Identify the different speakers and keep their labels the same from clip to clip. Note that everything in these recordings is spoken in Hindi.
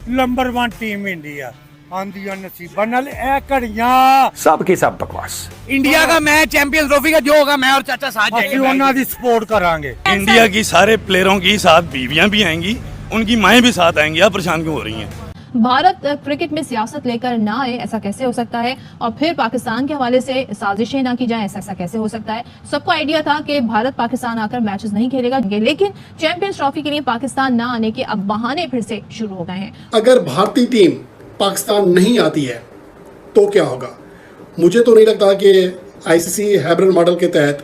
Speaker 1: नंबर 1 टीम इंडिया आंदियां नसीबां नाल ए घड़ियां
Speaker 2: सब की सब बकवास।
Speaker 3: इंडिया का मैच चैंपियंस ट्रॉफी का जो होगा मैं और चाचा साथ
Speaker 1: ਅਸੀਂ
Speaker 3: जाएंगे
Speaker 1: ਉਹਨਾਂ ਦੀ ਸਪੋਰਟ ਕਰਾਂਗੇ।
Speaker 4: इंडिया की सारे प्लेयरों की साथ बीवियां भी आएंगी, उनकी माएं भी साथ आएंगी। आप परेशान क्यों हो रही हैं?
Speaker 5: भारत क्रिकेट में सियासत लेकर ना आए, ऐसा कैसे हो सकता है? और फिर पाकिस्तान के हवाले से साजिशें ना की जाएं, ऐसा कैसे हो सकता है? सबको आइडिया था कि भारत पाकिस्तान आकर मैचेस नहीं खेलेगा, लेकिन चैंपियंस ट्रॉफी के लिए पाकिस्तान ना आने के अब बहाने फिर से शुरू हो गए हैं।
Speaker 6: अगर भारतीय टीम पाकिस्तान नहीं आती है तो क्या होगा? मुझे तो नहीं लगता कि आईसीसी हाइब्रिड मॉडल के तहत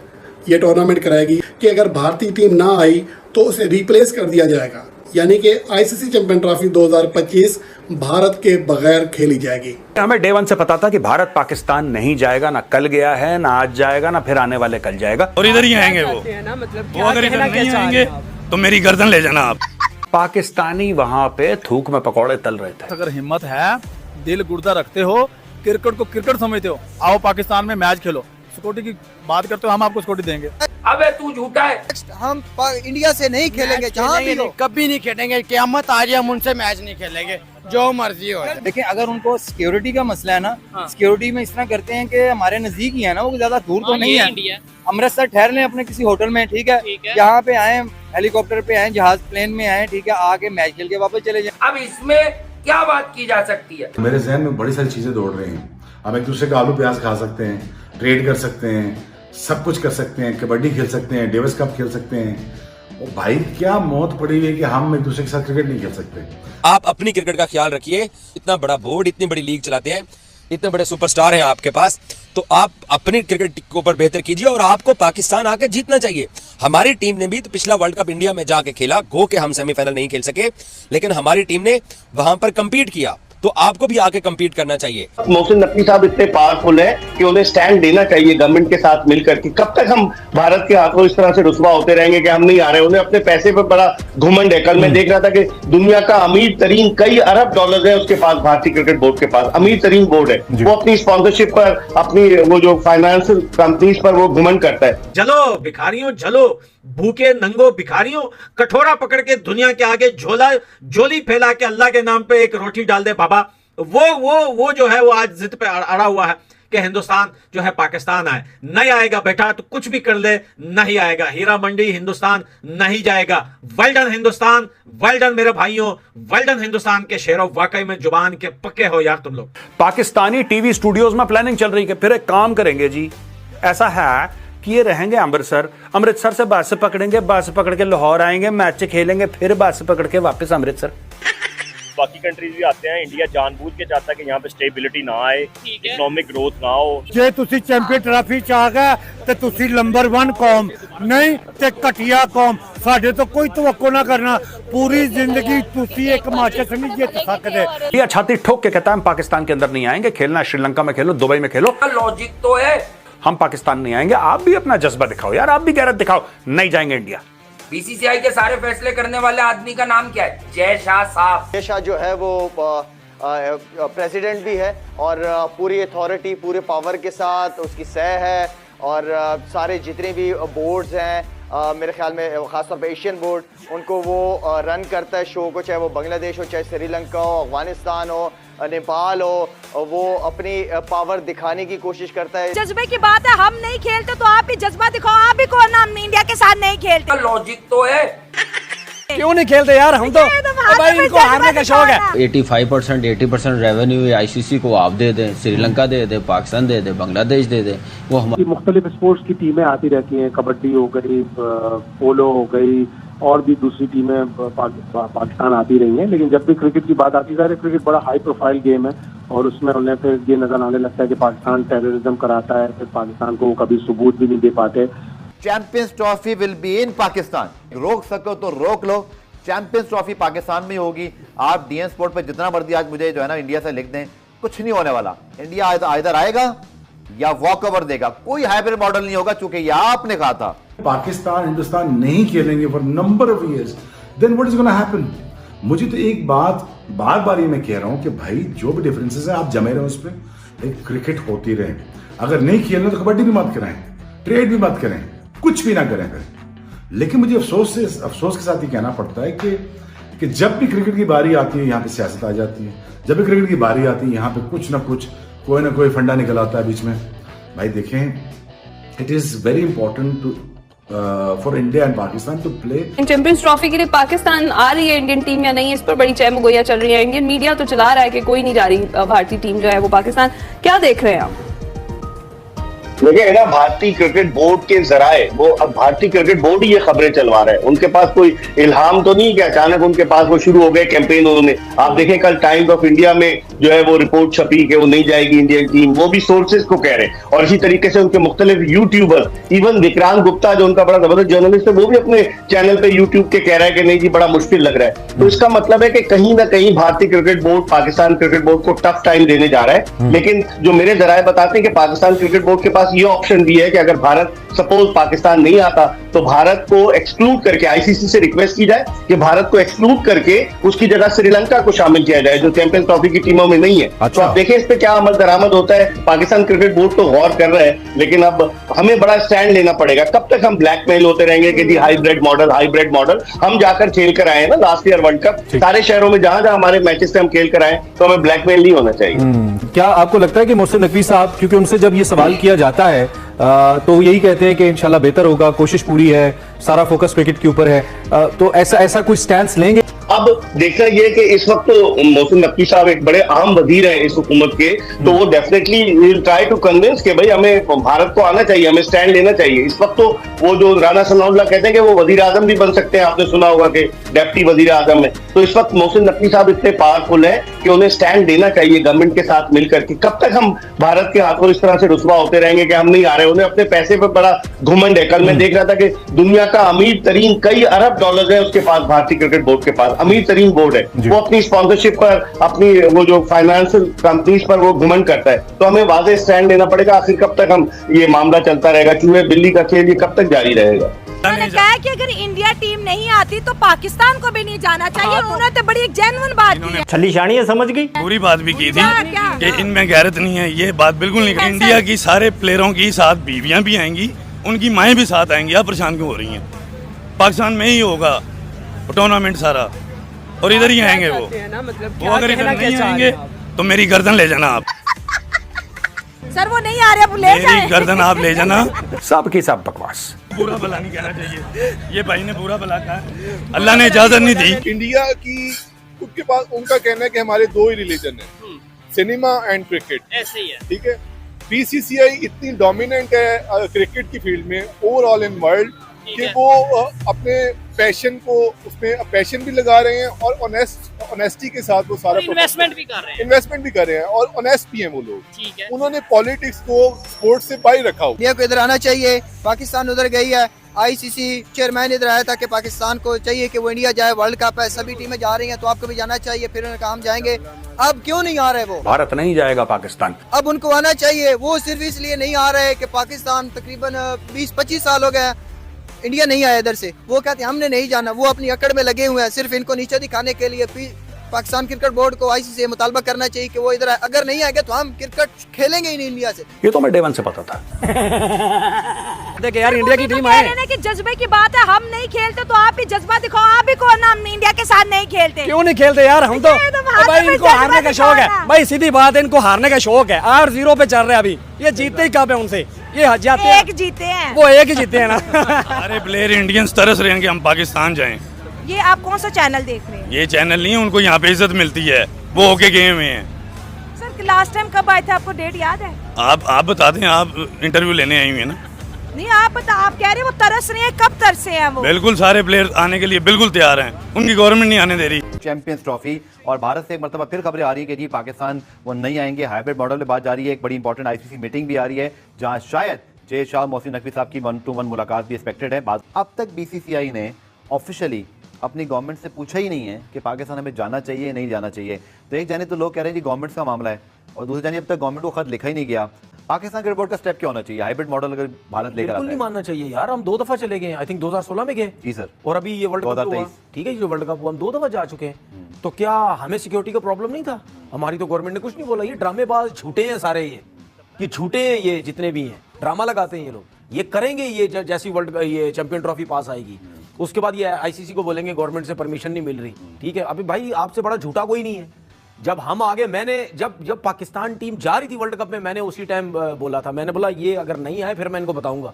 Speaker 6: ये टूर्नामेंट कराएगी कि अगर भारतीय टीम ना आई तो उसे रिप्लेस कर दिया जाएगा, यानी कि आईसीसी चैंपियन ट्रॉफी 2025 भारत के बगैर खेली जाएगी।
Speaker 2: हमें डे 1 से पता था कि भारत पाकिस्तान नहीं जाएगा, ना कल गया है, ना आज जाएगा, ना फिर आने वाले कल जाएगा।
Speaker 4: और इधर ही आएंगे वो अगर इधर नहीं आएंगे तो मेरी गर्दन ले जाना आप।
Speaker 2: पाकिस्तानी वहां पे थूक में पकौड़े तल रहे थे।
Speaker 7: अगर हिम्मत है, दिल गुर्दा रखते हो, क्रिकेट को क्रिकेट समझते हो, आओ पाकिस्तान में मैच खेलो। सिक्योरिटी की बात करते हो, हम आपको सिक्योरिटी देंगे।
Speaker 3: अबे तू झूठा है,
Speaker 8: हम इंडिया से नहीं खेलेंगे, जहाँ भी हो।
Speaker 3: कभी नहीं खेलेंगे, क़यामत आ जाए हम उनसे मैच नहीं खेलेंगे, जो मर्जी हो।
Speaker 8: देखिए, अगर उनको सिक्योरिटी का मसला है ना, सिक्योरिटी में इस तरह करते हैं कि हमारे नजदीक ही है ना, वो ज्यादा दूर तो नहीं है। अमृतसर ठहर लें अपने किसी होटल में, ठीक है, यहाँ पे आए, हेलीकॉप्टर पे आए, जहाज प्लेन में आए, ठीक है, आके मैच खेल के वापस चले जाए।
Speaker 3: अब इसमें क्या बात की जा सकती है?
Speaker 9: मेरे जहन में बड़ी सारी चीजें दौड़ रही हैं। हम एक दूसरे का आलू प्याज खा सकते हैं, ट्रेड कर सकते हैं, सब कुछ कर सकते हैं, कबड्डी खेल सकते हैं, डेविस कप खेल सकते हैं। और भाई क्या मौत पड़ी हुई है कि हम एक दूसरे के साथ क्रिकेट नहीं खेल सकते।
Speaker 10: आप अपनी क्रिकेट का ख्याल रखिए। इतना बड़ा बोर्ड, इतनी बड़ी लीग चलाते हैं, इतने बड़े सुपरस्टार हैं आपके पास, तो आप अपनी क्रिकेट को ऊपर बेहतर कीजिए। और आपको पाकिस्तान आकर जीतना चाहिए। हमारी टीम ने भी तो पिछला वर्ल्ड कप इंडिया में जाके खेला, गो के हम सेमीफाइनल नहीं खेल सके, लेकिन हमारी टीम ने वहां पर कंपीट किया, तो आपको भी आके कंपीट करना चाहिए।
Speaker 11: मोहसिन नकवी साहब इतने पावरफुल है कि उन्हें स्टैंड देना चाहिए गवर्नमेंट के साथ मिलकर के। कब तक हम भारत के हाथों इस तरह से रुस्वा होते रहेंगे कि हम नहीं आ रहे? उन्हें अपने पैसे पर बड़ा घुमंड है। कल मैं देख रहा था कि दुनिया का अमीर तरीन, कई अरब डॉलर है उसके पास, भारतीय क्रिकेट बोर्ड के पास अमीर तरीन बोर्ड है। वो अपनी स्पॉन्सरशिप पर, अपनी वो जो फाइनेंशियल कंपनीज पर वो घुमंड करता है।
Speaker 12: चलो भिखारियों, चलो भूखे नंगो भिखारियों, कटोरा पकड़ के दुनिया के आगे झोली फैला के अल्लाह के नाम पे एक रोटी डाल दे बाबा। वो जो है वो आज जिद पे अड़ा हुआ है कि हिंदुस्तान जो है पाकिस्तान आए। नहीं आएगा बेटा, तो कुछ भी कर ले, नहीं आएगा। हीरा मंडी हिंदुस्तान नहीं जाएगा। Well done Hindustan, well done मेरे भाइयों, वेल डन हिंदुस्तान के शेरों। वाकई में जुबान के पक्के हो यार तुम लोग।
Speaker 2: पाकिस्तानी टीवी स्टूडियोज में प्लानिंग चल रही है कि फिर एक काम करेंगे जी, ऐसा है कि ये रहेंगे अमृतसर से बस पकड़ेंगे, बस पकड़ के लाहौर आएंगे, मैच खेलेंगे, फिर बस पकड़ के वापस अमृतसर।
Speaker 11: बाकी कंट्रीज भी आते हैं, इंडिया जानबूझ के चाहता है कि यहाँ पे स्टेबिलिटी ना आए, इकोनॉमिक ग्रोथ ना हो।
Speaker 1: ਜੇ ਤੁਸੀਂ ਚੈਂਪੀਅਨ ਟਰਾਫੀ ਚ ਆ ਗਏ ਤੇ ਤੁਸੀਂ ਨੰਬਰ 1 ਕੌਮ ਨਹੀਂ ਤੇ ਘਟੀਆ ਕੌਮ। ਸਾਡੇ ਤੋਂ ਕੋਈ ਤਵੱਕੋ ਨਾ ਕਰਨਾ, पूरी जिंदगी ਤੁਸੀਂ ਇੱਕ मैच नहीं जित सकते।
Speaker 2: ये छाती ठोक के कहता है हम पाकिस्तान के अंदर नहीं आएंगे, खेलना श्रीलंका में खेलो, दुबई में खेलो,
Speaker 3: लॉजिक तो है।
Speaker 2: हम पाकिस्तान नहीं आएंगे। आप भी अपना जज्बा दिखाओ यार, आप भी गैरत दिखाओ। नहीं जाएंगे इंडिया।
Speaker 3: बीसीसीआई के सारे फैसले करने वाले आदमी का नाम क्या है? जय शाह साहब।
Speaker 8: जय शाह जो है वो प्रेसिडेंट भी है और पूरी अथॉरिटी, पूरे पावर के साथ उसकी सह है। और सारे जितने भी बोर्ड्स हैं, मेरे ख्याल में खासतौर पर एशियन बोर्ड, उनको वो रन करता है शो को, चाहे वो बांग्लादेश हो, चाहे श्रीलंका हो, अफगानिस्तान हो, नेपाल हो, वो अपनी पावर दिखाने की कोशिश करता है।
Speaker 5: जज्बे की बात है, हम नहीं खेलते तो आप भी जज्बा दिखाओ। आप भी कौन हम इंडिया के साथ नहीं खेलते?
Speaker 3: लॉजिक तो है।
Speaker 8: क्यों नहीं खेलते यार? हम तो भाई इनको हारने का शौक है।
Speaker 10: 85%, 80% रेवेन्यू आईसीसी को आप दे दें, श्रीलंका दे दे, पाकिस्तान दे दे, बांग्लादेश दे दे। वो हमारी
Speaker 11: मुख्तलिफ स्पोर्ट्स की टीमें आती रहती हैं, कबड्डी हो गई, पोलो हो गई, और भी दूसरी टीमें पाकिस्तान आती रही हैं। लेकिन जब भी क्रिकेट की बात आती है, क्रिकेट बड़ा हाई प्रोफाइल गेम है और उसमें उन्हें फिर ये नजर आने लगता है कि पाकिस्तान टेररिज्म कराता है, फिर पाकिस्तान को वो कभी सबूत भी नहीं दे पाते।
Speaker 8: Champions trophy will be in Pakistan. रोक सको तो रोक लो, चैंपियंस ट्रॉफी पाकिस्तान में होगी। आप डीएन स्पोर्ट पे जितना मर्जी आज मुझे जो है ना इंडिया से लिख दें, कुछ नहीं होने वाला। इंडिया इधर आएगा या वॉक ओवर देगा, कोई हाइब्रिड मॉडल नहीं होगा, चूंकि ये आपने कहा था।
Speaker 9: पाकिस्तान हिंदुस्तान नहीं खेलेंगे for number of years, then what is gonna happen? मुझे तो एक बात बार बार ये मैं कह रहा हूं कि भाई जो भी डिफरेंसेस है आप जमे रहे उस पर, एक क्रिकेट होती रहे। अगर नहीं खेलना तो कबड्डी भी मत कराएं, ट्रेड भी मत करें, कुछ भी ना करें। लेकिन मुझे अफसोस के साथ ही कहना पड़ता है कि कि जब भी क्रिकेट की बारी आती है यहाँ पे सियासत आ जाती है, जब भी क्रिकेट की बारी आती है यहाँ पे कुछ ना कुछ कोई ना कोई फंडा निकल आता है बीच में। भाई देखें, it is very important to for India and Pakistan to play.
Speaker 13: Champions trophy के लिए पाकिस्तान आ रही है इंडियन टीम या नहीं, इस पर बड़ी चहमगोइयां चल रही है। इंडियन मीडिया तो चला रहा है कि कोई नहीं जा रही भारतीय टीम जो है वो पाकिस्तान। क्या देख रहे हैं आप?
Speaker 11: देखिए ना, भारतीय क्रिकेट बोर्ड के जराए वो अब भारतीय क्रिकेट बोर्ड ही ये खबरें चलवा रहे हैं। उनके पास कोई इल्हाम तो नहीं कि अचानक उनके पास वो शुरू हो गए कैंपेन। उन्होंने, आप देखें कल टाइम्स ऑफ इंडिया में जो है वो रिपोर्ट छपी कि वो नहीं जाएगी इंडियन टीम, वो भी सोर्सेज को कह रहे हैं। और इसी तरीके से उनके मुख्तलिफ यूट्यूबर, इवन विक्रांत गुप्ता जो उनका बड़ा जबरदस्त जर्नलिस्ट है, वो भी अपने चैनल पे यूट्यूब के कह रहा है कि नहीं जी बड़ा मुश्किल लग रहा है। तो इसका मतलब है कि कहीं ना कहीं भारतीय cricket board Pakistan cricket board को टफ टाइम देने जा रहा है। लेकिन जो मेरे जराए बताते हैं कि पाकिस्तान क्रिकेट बोर्ड के पास ये ऑप्शन भी है कि अगर भारत सपोज पाकिस्तान नहीं आता तो भारत को एक्सक्लूड करके आईसीसी से रिक्वेस्ट की जाए कि भारत को एक्सक्लूड करके उसकी जगह श्रीलंका को शामिल किया जाए जो चैंपियंस ट्रॉफी की टीमों में नहीं है। तो आप देखें इस पे क्या अमल दरामद होता है। पाकिस्तान क्रिकेट बोर्ड तो गौर कर रहा है, लेकिन अब हमें बड़ा स्टैंड लेना पड़ेगा। कब तक हम ब्लैकमेल होते रहेंगे कि जी हाइब्रिड मॉडल। हम जाकर खेल कर आए ना लास्ट ईयर वर्ल्ड कप, सारे शहरों में जहां जहां हमारे मैचेस से हम खेल कर आए, तो हमें ब्लैकमेल नहीं होना चाहिए।
Speaker 14: क्या आपको लगता है कि मोहसिन नकवी साहब, क्योंकि उनसे जब ये सवाल किया जाता है तो यही कहते हैं कि इंशाल्लाह बेहतर होगा, कोशिश पूरी है, सारा फोकस क्रिकेट के ऊपर है, तो ऐसा कोई स्टैंड लेंगे?
Speaker 11: अब देखना यह कि इस वक्त तो मोहसिन नकवी साहब एक बड़े आम वजीर हैं इस हुकूमत के, तो वो definitely will try to convince कि भाई हमें भारत को आना चाहिए, हमें स्टैंड लेना चाहिए। इस वक्त तो वो जो राना सनाउल्लाह कहते हैं कि वो वजीर आजम भी बन सकते हैं, आपने सुना होगा कि डेप्टी वजीर आजम है। तो इस वक्त मोहसिन नकवी साहब इतने पावरफुल हैं कि उन्हें स्टैंड लेना चाहिए गवर्नमेंट के साथ मिलकर के। कब तक हम भारत के हाथों इस तरह से रुस्वा होते रहेंगे कि हम नहीं आ रहे? उन्हें अपने पैसे पर बड़ा घुमंड है। कल मैं देख रहा था कि दुनिया का अमीर तरीन कई अरब डॉलर है उसके पास, भारतीय क्रिकेट बोर्ड के पास अमीर तरीन बोर्ड है। वो अपनी स्पॉन्सरशिप पर, अपनी वो जो फाइनेंशियल कंपनीज पर वो घुमंड करता है। तो हमें वाज़ेह स्टैंड लेना पड़ेगा। आखिर कब तक हम ये मामला चलता रहेगा? चूहे बिल्ली का खेल ये कब तक जारी रहेगा?
Speaker 15: उन्होंने कहा कि अगर इंडिया टीम नहीं आती तो पाकिस्तान को भी नहीं जाना चाहिए। उन्होंने तो बड़ी एक जेन्युइन बात की है।
Speaker 4: छली शानी है, समझ गई, पूरी बात भी की थी कि इनमें गैरत नहीं है। ये बात बिल्कुल नहीं। इंडिया की सारे प्लेयरों की साथ बीवियां भी आएंगी, उनकी माएँ भी साथ आएंगी। आप परेशान क्यों हो रही हैं? पाकिस्तान में ही होगा टूर्नामेंट सारा, और इधर ही आएंगे वो अगर इधर नहीं आएंगे तो मेरी गर्दन ले जाना आप।
Speaker 15: सर वो नहीं आ रहे, अब ले जाएं।
Speaker 4: गर्दन आप ले जाना।
Speaker 2: सब की सब बकवास,
Speaker 4: पूरा भला नहीं कहना चाहिए। ये भाई ने पूरा भला कहा, अल्लाह ने इजाजत नहीं दी।
Speaker 16: इंडिया की उसके पास उनका कहना है कि हमारे दो ही रिलीजन है, सिनेमा एंड क्रिकेट। ऐसे ही है, ठीक है। बीसीसीआई इतनी डोमिनेंट है क्रिकेट की फील्ड में ओवरऑल इन वर्ल्ड कि वो अपने पैशन को उसमें पैशन भी लगा रहे हैं और ऑनेस्टी के साथ वो सारा इन्वेस्टमेंट भी कर रहे हैं और ऑनेस्ट भी हैं वो लोग। ठीक है। उन्होंने पॉलिटिक्स को स्पोर्ट्स से बाहर रखा हो।
Speaker 17: इंडिया को इधर आना चाहिए, पाकिस्तान उधर गई है। आईसीसी चेयरमैन इधर आया था कि पाकिस्तान को चाहिए कि वो इंडिया जाए, वर्ल्ड कप है, सभी टीमें जा रही हैं तो आपको भी जाना चाहिए। फिर उन्होंने कहा हम जाएंगे। अब क्यों नहीं आ रहे वो?
Speaker 2: भारत नहीं जाएगा पाकिस्तान।
Speaker 17: अब उनको आना चाहिए। वो सिर्फ इसलिए नहीं आ रहे कि पाकिस्तान तकरीबन 20-25 साल हो गए इंडिया नहीं आया इधर से। वो कहते हैं हमने नहीं जाना, वो अपनी अकड़ में लगे हुए हैं सिर्फ इनको नीचे दिखाने के लिए। पाकिस्तान क्रिकेट बोर्ड को आईसीसी से मुतालबा करना चाहिए कि वो इधर आए। अगर नहीं आएगा तो हम क्रिकेट खेलेंगे ही नहीं इंडिया से।
Speaker 2: ये तो मैं डे वन से पता था।
Speaker 15: देखिए यार, इंडिया की टीम है कि जज्बे की बात है। हम नहीं खेलते तो आप भी जज्बा दिखाओ। आप भी कौन हम इंडिया के साथ नहीं खेलते?
Speaker 18: क्यों नहीं खेलते यार? हम तो भाई इनको हारने का शौक है भाई, सीधी बात है, इनको हारने का शौक है। 8-0 पे चल रहे हैं अभी। ये जीतते ही कब है उनसे? ये जाते हैं,
Speaker 15: एक जीते हैं,
Speaker 18: वो एक ही जीते हैं ना।
Speaker 4: सारे प्लेयर इंडियंस तरस रहे हैं कि हम पाकिस्तान जाएं।
Speaker 15: ये आप कौन सा चैनल देख रहे हैं?
Speaker 4: ये चैनल नहीं है, उनको यहाँ पे इज्जत मिलती है, वो होके गए हुए हैं।
Speaker 15: सर लास्ट टाइम कब आए थे, आपको डेट याद है?
Speaker 4: आप बता दें, आप इंटरव्यू लेने आई हुई है ना?
Speaker 15: नहीं आप बता, आप कह रहे हैं वो तरस रहे हैं, कब तरसे हैं वो?
Speaker 4: बिल्कुल, सारे प्लेयर आने के लिए बिल्कुल तैयार हैं, उनकी गवर्नमेंट नहीं आने दे रही।
Speaker 19: चैंपियंस ट्रॉफी और भारत से एक मरतबा फिर खबरें आ रही है कि जी पाकिस्तान वो नहीं आएंगे, हाइब्रिड मॉडल में बात जा रही है। एक बड़ी इंपॉर्टेंट आईसीसी मीटिंग भी आ रही है जहां शायद जय शाह मोहसिन नकवी साहब की 1-to-1 मुलाकात भी एक्सपेक्टेड है। अब तक बीसीसीआई ने ऑफिशियली अपनी गवर्नमेंट से पूछा ही नहीं है कि पाकिस्तान हमें जाना चाहिए नहीं जाना चाहिए। तो एक जाने तो लोग कह रहे हैं जी गवर्नमेंट का मामला है, और दूसरी जाने अब तक गवर्नमेंट को खत लिखा ही नहीं गया। पाकिस्तान क्रिकेट बोर्ड का स्टेप क्या होना चाहिए? हाइब्रिड मॉडल अगर भारत लेकर आता है,
Speaker 14: नहीं मानना चाहिए यार। हम 2 दफा चले गए, आई थिंक 2016 में गए
Speaker 19: जी सर,
Speaker 14: और अभी ये वर्ल्ड कप हुआ। ठीक है, ये वर्ल्ड कप हुआ, हम 2 दफा जा चुके हैं। तो क्या हमें सिक्योरिटी का प्रॉब्लम नहीं था? हमारी तो गवर्नमेंट ने कुछ नहीं बोला। ये ड्रामेबाज झूठे हैं सारे, ये झूठे हैं, ये जितने भी हैं ड्रामा लगाते हैं ये लोग। ये करेंगे, ये जैसी वर्ल्ड ये चैंपियन ट्रॉफी पास आएगी
Speaker 12: उसके बाद ये आईसीसी को बोलेंगे गवर्नमेंट से परमिशन नहीं मिल रही। ठीक है, अभी भाई आपसे बड़ा झूठा कोई नहीं है। जब हम आगे, मैंने जब पाकिस्तान टीम जा रही थी वर्ल्ड कप में, मैंने उसी टाइम बोला था, मैंने बोला ये अगर नहीं आए फिर मैं इनको बताऊंगा,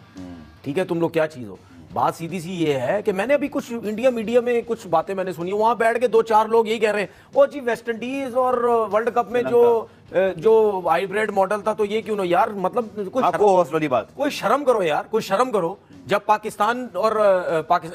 Speaker 12: ठीक है, तुम लोग क्या चीज हो। बात सीधी सी ये है कि मैंने अभी कुछ इंडिया मीडिया में कुछ बातें मैंने सुनी, वहां बैठ के 2-4 लोग यही कह रहे हैं, ओ जी वेस्ट इंडीज और वर्ल्ड कप में जो हाइब्रिड मॉडल था तो ये क्यों ना यार, मतलब कोई शर्म करो यार, कोई शर्म करो। जब पाकिस्तान और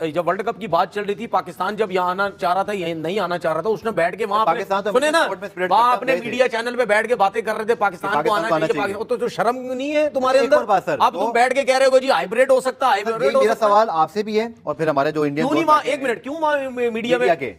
Speaker 12: जब वर्ल्ड कप की बात चल रही थी, पाकिस्तान जब यहाँ आना चाह रहा था, यहीं नहीं आना चाह रहा था, उसने बैठ के वहां सुने ना, वहां अपने मीडिया चैनल पे बैठ के बातें कर रहे थे, पाकिस्तान को आना चाहिए। तो शर्म नहीं है तुम्हारे अंदर? अब तुम बैठ के कह रहे हो जी हाइब्रिड हो सकता है, हाइब्रिड।
Speaker 19: मेरा सवाल आपसे भी है और फिर हमारे जो इंडियन,
Speaker 12: एक मिनट, क्यों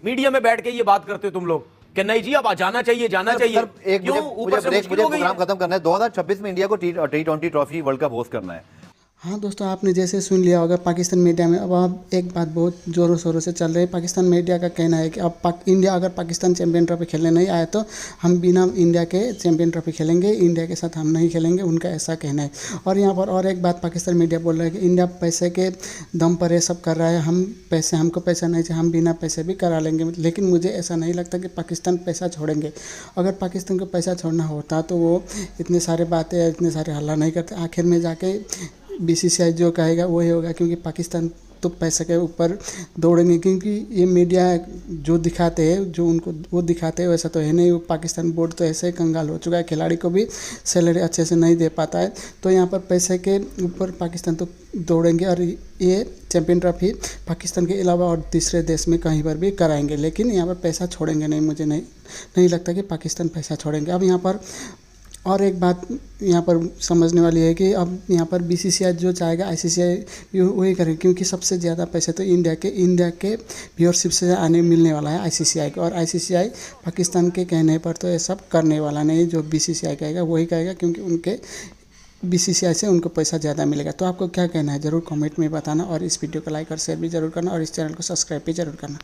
Speaker 12: मीडिया में बैठ के ये बात करते हो तुम लोग कि नहीं जी अब जाना चाहिए, जाना चाहिए?
Speaker 19: मुझे प्रोग्राम खत्म करना है। 2026 में इंडिया को T20 trophy world cup host करना है।
Speaker 20: हाँ दोस्तों, आपने जैसे सुन लिया होगा पाकिस्तान मीडिया में अब एक बात बहुत ज़ोरों शोरों से चल रही है। पाकिस्तान मीडिया का कहना है कि अब इंडिया अगर पाकिस्तान चैंपियन ट्रॉफी खेलने नहीं आए तो हम बिना इंडिया के चैंपियन ट्रॉफी खेलेंगे, इंडिया के साथ हम नहीं खेलेंगे, उनका ऐसा कहना है। और यहाँ पर और एक बात पाकिस्तान मीडिया बोल रहा है कि इंडिया पैसे के दम पर ये सब कर रहा है, हमको पैसा नहीं चाहिए, हम बिना पैसे भी करा लेंगे। लेकिन मुझे ऐसा नहीं लगता कि पाकिस्तान पैसा छोड़ेंगे। अगर पाकिस्तान को पैसा छोड़ना होता तो वो इतने सारे बातें, इतने सारे हल्ला नहीं करते। आखिर में जाके BCCI जो कहेगा वही होगा, क्योंकि पाकिस्तान तो पैसे के ऊपर दौड़ेंगे। क्योंकि ये मीडिया जो दिखाते हैं, जो उनको वो दिखाते हैं वैसा तो है नहीं। वो पाकिस्तान बोर्ड तो ऐसे ही कंगाल हो चुका है, खिलाड़ी को भी सैलरी अच्छे से नहीं दे पाता है। तो यहाँ पर पैसे के ऊपर पाकिस्तान तो दौड़ेंगे और ये चैंपियन ट्रॉफी पाकिस्तान के अलावा और तीसरे देश में कहीं पर भी कराएंगे, लेकिन यहाँ पर पैसा छोड़ेंगे नहीं। मुझे नहीं लगता कि पाकिस्तान पैसा छोड़ेंगे। अब यहाँ पर और एक बात यहाँ पर समझने वाली है कि अब यहाँ पर BCCI जो चाहेगा ICCI वही करेगा, क्योंकि सबसे ज़्यादा पैसे तो इंडिया के व्यूअरशिप से आने मिलने वाला है ICCI को। और ICCI पाकिस्तान के कहने पर तो ये सब करने वाला नहीं, जो BCCI कहेगा वही कहेगा, क्योंकि उनके BCCI से उनको पैसा ज़्यादा मिलेगा। तो आपको क्या कहना है ज़रूर कमेंट में बताना, और इस वीडियो को लाइक और शेयर भी जरूर करना, और इस चैनल को सब्सक्राइब भी जरूर करना।